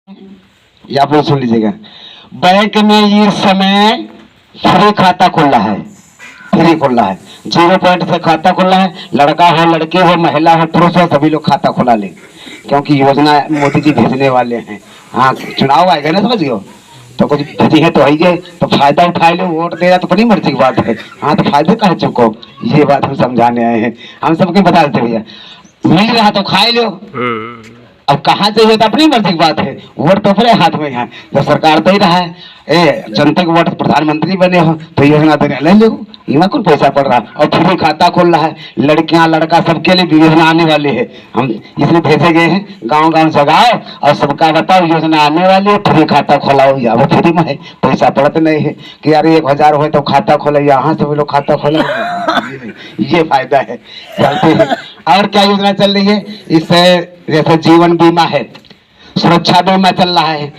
या आप लोग सुन लीजिएगा। बैंक में इस समय फ्री खाता खुल रहा है, फ्री खुल रहा है, 0 पॉइंट से खाता खुल रहा है। लड़का हो, लड़की हो, महिला हो, पुरुष हो, सभी लोग खाता खुला ले, क्योंकि योजना मोदी जी भेजने वाले हैं। हाँ, चुनाव आएगा ना, समझ गए, तो कुछ भेजी है तो आइए, तो फायदा उठा लो। वोट देगा तो अपनी मर्जी की बात है। हाँ, तो फायदे कहा चुको, ये बात हम समझाने आए हैं। हम सबके बता देते भैया, मिल रहा तो खाए लो, अब कहाँ चाहिए तो अपनी मर्जी की बात है। वोट तो अपने हाथ में है, जब सरकार दे रहा है, जनता के वोट, प्रधानमंत्री बने हो तो योजना देने ले लो, यहाँ कौन पैसा पड़ रहा है। और फ्री खाता खोल रहा है, लड़कियां लड़का सबके लिए योजना आने वाली है। हम इसलिए भेजे गए हैं, गांव गांव जगाओ और सबका बताओ योजना आने वाली है, फ्री खाता खोलाओ। या वो फ्री में है, पैसा पड़ता नहीं है कि यार 1000 हो तो खाता खोला, यहाँ से वो लोग खाता खोला। ये फायदा है, चलते हैं। और क्या योजना चल रही है इससे, जैसे जीवन बीमा है, सुरक्षा बीमा चल रहा है।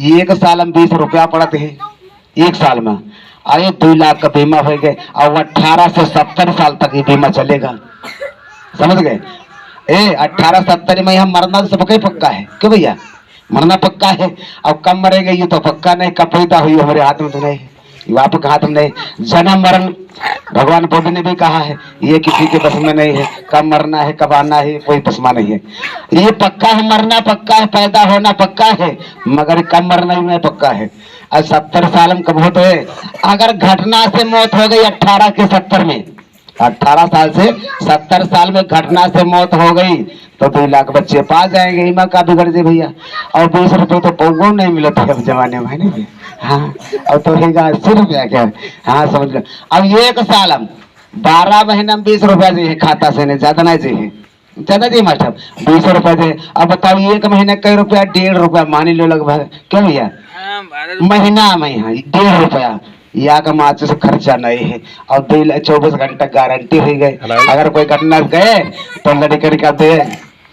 1 साल में 20 रुपया पड़ते हैं, 1 साल में। अरे 2 लाख का बीमा हो गए, और 18 से 70 साल तक ये बीमा चलेगा, समझ गए। 18-70 में हम मरना तो सबका ही पक्का है, क्यों भैया, मरना पक्का है। अब कब मरेगा ये तो पक्का नहीं, कब पैदा हुई हमारे हाथ में तो नहीं, आपके हाथ में नहीं। जन्म मरण भगवान बुद्ध ने भी कहा है, ये किसी के बस में नहीं है, कब मरना है कब आना है कोई बसमा नहीं है। ये पक्का है, मरना पक्का है, पैदा होना पक्का है, मगर कब मरना ही नहीं पक्का है। और 70 साल में कब होते है, अगर घटना से मौत हो गई 18 के 70 में, 18 साल से 70 साल में घटना से मौत हो गई तो 2 लाख बच्चे पा जाएंगे। इमा का बिगड़ जाए भैया, और 20 रुपये तो पौगो नहीं मिलते अब जमाने में, है ना। हाँ, और तो 80 रुपया क्या, हाँ समझ लो। अब 1 साल हम 12 महीना में 20 रुपया चाहिए खाता से, नहीं ज्यादा नहीं चाहिए, ज्यादा चाहिए मास्टर, 20 रुपया चाहिए। अब बताओ 1 महीने कई रुपया, 1.5 रुपया मान लो लगभग, क्यों भैया, महीना में 1.5 रुपया, या का माचे से खर्चा नहीं है। और 24 घंटा गारंटी हो गई, अगर कोई घटना गए तो लड़के का दे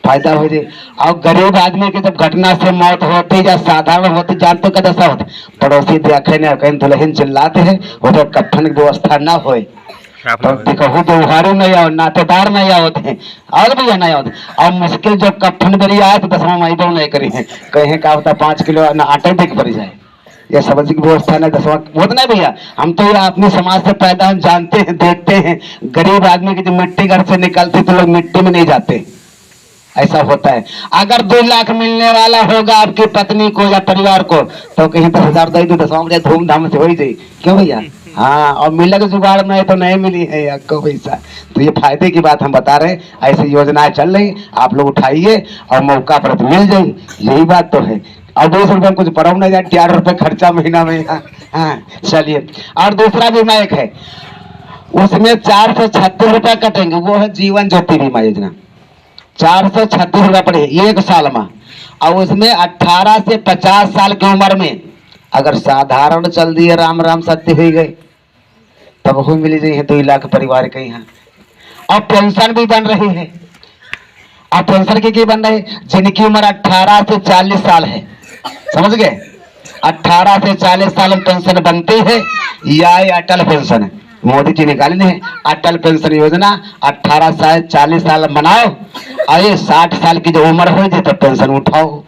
फायदा हो जाए। और गरीब आदमी की जब घटना से मौत होती या साधारण होती, जानते का दशा होती, पड़ोसी देखे न कहीं दुल्हन चिल्लाते हैं, उधर कफन की व्यवस्था ना हो तो देखो तो उहारे नहीं आओ, नातेदार नहीं आओते हैं, और भैया नहीं आओते। और मुश्किल जब कफन बरी आए तो 10वां महीना नहीं करी है, कहीं का होता 5 किलो आटे देख पड़ जाए, यह सब्जी की व्यवस्था नहीं 10वां वो नहीं भैया। हम तो अपने समाज से पैदा, हम जानते हैं, देखते हैं, गरीब आदमी की जो मिट्टी घर से निकलती तो लोग मिट्टी में नहीं जाते, ऐसा होता है। अगर 2 लाख मिलने वाला होगा आपकी पत्नी को या परिवार को तो कहीं 10,000 दे दो, 10वां बजे धूमधाम से हो ही जाए, क्यों भैया। हाँ, और मिलक जुगाड़ में तो नहीं मिली है आपको पैसा। तो ये फायदे की बात हम बता रहे हैं, ऐसी योजनाएं चल रही, आप लोग उठाइए और मौका पर मिल जाए, यही बात तो है। और 200 रुपये में कुछ पड़ो नहीं जाए, 4 रुपये खर्चा महीना में। हाँ चलिए, और दूसरा बीमा एक है, उसमें 436 रुपया कटेंगे, वो है जीवन ज्योति बीमा योजना। 436 रुपया पड़े 1 साल में, और उसमें 18 से 50 साल की उम्र में अगर साधारण चल दिए, राम राम सत्य हो गए, तब वो मिली जाए 2 लाख परिवार के यहाँ। और पेंशन भी बन रही है, और पेंशन की बन रही है जिनकी उम्र 18 से 40 साल है, समझ गए, 18 से 40 साल में पेंशन बनती है। या अटल पेंशन है, मोदी जी निकाले हैं अटल पेंशन योजना, 18 से 40 साल बनाओ, और ये 60 साल की जो उम्र हो जाए तो पेंशन उठाओ।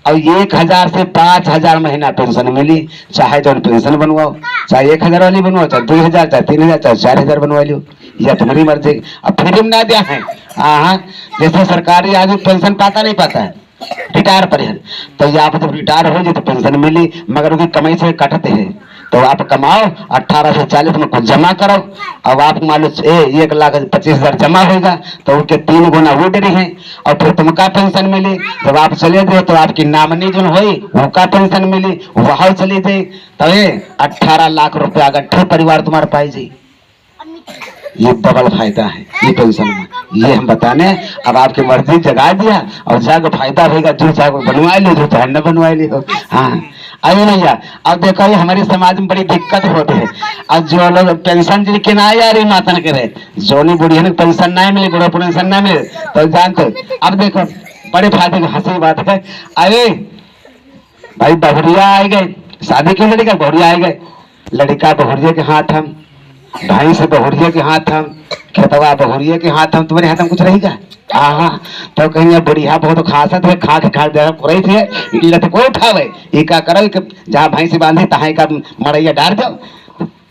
और 1000 से 5000 महीना पेंशन मिली, चाहे जो पेंशन बनवाओ, चाहे 1000 वाली बनवाओ, चाहे 2000, चाहे 3000, चाहे 4000 बनवा लो, या तुम्हारी मर्जी। अब फ्री में ना दिया है, हाँ, जैसे सरकारी आदमी पेंशन पाता नहीं पाता है, रिटायर पर है, तो यहाँ पर जब रिटायर हो जाए तो पेंशन मिली, मगर उनकी कमाई से कटते हैं। तो आप कमाओ 18 से 40 में कुछ जमा करो, अब आप मान लो 1,25,000 जमा होगा तो उनके 3 गुना वो डरी है, और फिर तुमका पेंशन मिली। जब आप चले गए तो आपकी नामनी जो हुई उनका पेंशन मिली, वहां चली गई, तो ये 18 लाख रुपया गठे परिवार तुम्हारे पाई जी। ये डबल फायदा है ये पेंशन में, ये हम बताने। अब आपकी मर्जी जगा दिया, और जाकर फायदा होगा, जो चाहे बनवा लो, जो चाहे न बनवा लो। हाँ आइए भैया, अब देखो ये हमारे समाज में बड़ी दिक्कत होती है। अब जो लोग पेंशन जिनके ना यार मातन करे, जोनी बुढ़िया ने पेंशन नहीं मिले, बुढ़ा पेंशन नहीं मिले, तो जानते। अब देखो बड़े फायदे की हंसी बात है, अरे भाई बहुरिया आ गए, शादी की लड़का बहुरिया आ गए, लड़का बहुरिया के हाथ हम, भाई से बहुरिया के हाथ हम, खेतवा बहुरिया के हाथ हम तुम्हारे हाथ में कुछ रहेगा। हाँ तो कहीं बढ़िया बहुत खासा थे, खा के खा रही थे लत को उठावे ये का करो कि जहाँ भैंस बांधे तहाँ का मड़ैया डाल दो,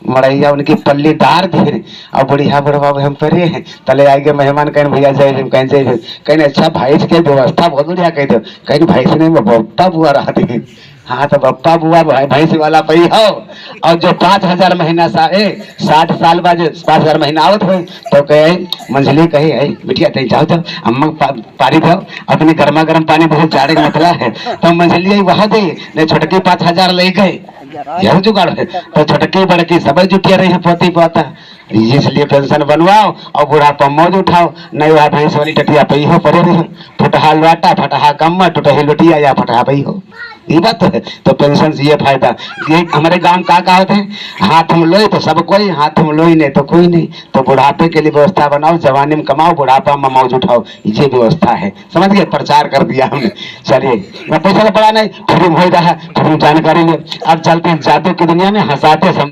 मड़ैया उनकी पल्ली डार दी और बढ़िया बड़वा हम परे तले आगे मेहमान कहीं भैया जाए कहीं जाए कहीं अच्छा भाई के व्यवस्था बहुत बढ़िया कह दो कहीं भाई से नहीं बप्पा बुआ रहा थी। हाँ तो बप्पा बुआ भैंस वाला पही हो और जो 5,000 महीना 60 साल बाद 5,000 महीना आवत हो तो कहे मंझली कही है बिटिया तय जाओ जाओ अम्मा पानी दो अपने गर्मा गर्म पानी बहुत जाड़े का मतलब है तो मंझली वहां दे नहीं छोटकी 5,000 ले गए यह जुगाड़ है तो छोटकी बड़की सब जुटिया रही है पोती पोता इसलिए पेंशन बनवाओ और बुढ़ापा मौज उठाओ नहीं वह भैंस वाली टटिया पई हो पड़े रही फुटहा लुआटा फटहा कम्मा टुटही लुटिया या फटहा पई हो ये बात तो है। तो पेंशन से ये फायदा ये हमारे गांव का होते हैं हाथ में लोई तो सब कोई हाथ में लोई नहीं तो कोई नहीं तो बुढ़ापे के लिए व्यवस्था बनाओ जवानी में कमाओ बुढ़ापा में मौज उठाओ ये व्यवस्था है समझ गए प्रचार कर दिया हमने। चलिए मैं पैसा तो पड़ा नहीं फिर हो रहा फिर जानकारी ले अब चलते हैं जादू की दुनिया में हंसाते